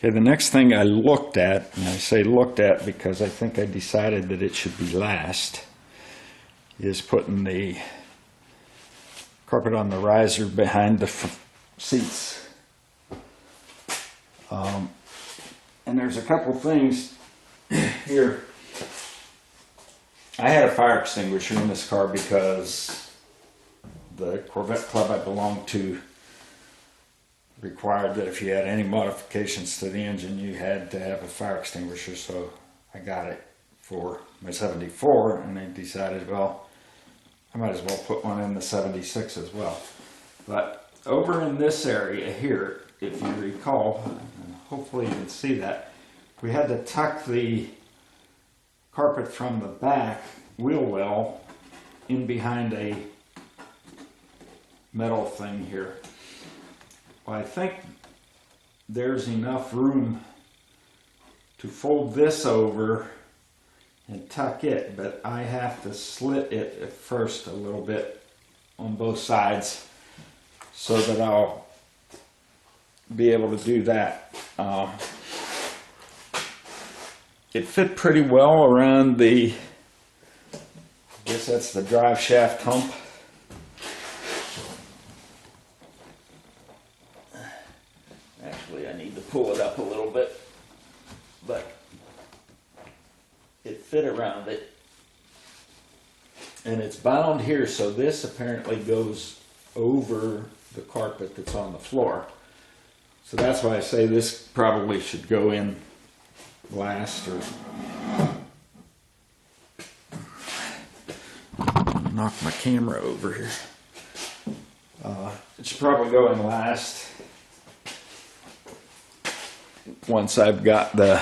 Okay, the next thing I looked at, and I say looked at because I think I decided that it should be last, is putting the carpet on the riser behind the seats. And there's a couple things here. I had a fire extinguisher in this car because the Corvette club I belonged to required that if you had any modifications to the engine, you had to have a fire extinguisher. So I got it for my 74, and I decided, well, I might as well put one in the 76 as well. But over in this area here, if you recall, and hopefully you can see that, we had to tuck the carpet from the back wheel well in behind a metal thing here. Well, I think there's enough room to fold this over and tuck it, but I have to slit it at first a little bit on both sides so that I'll be able to do that. It fit pretty well around the, I guess that's the drive shaft hump. Actually, I need to pull it up a little bit, but it fit around it. And it's bound here, so this apparently goes over the carpet that's on the floor. So that's why I say this probably should go in last, or knock my camera over here. It should probably go in last once I've got the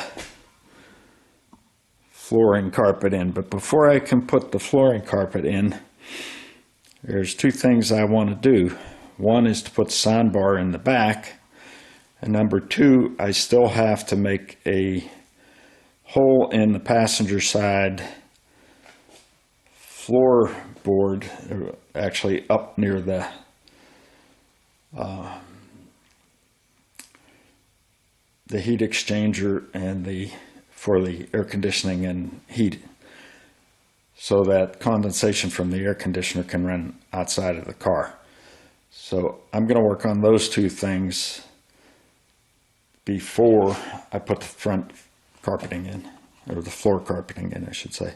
flooring carpet in. But before I can put the flooring carpet in, there's two things I want to do. One is to put the soundbar in the back, and number two, I still have to make a hole in the passenger side floorboard, actually up near the heat exchanger and for the air conditioning and heat, so that condensation from the air conditioner can run outside of the car. So I'm going to work on those two things before I put the front carpeting in, or the floor carpeting in, I should say.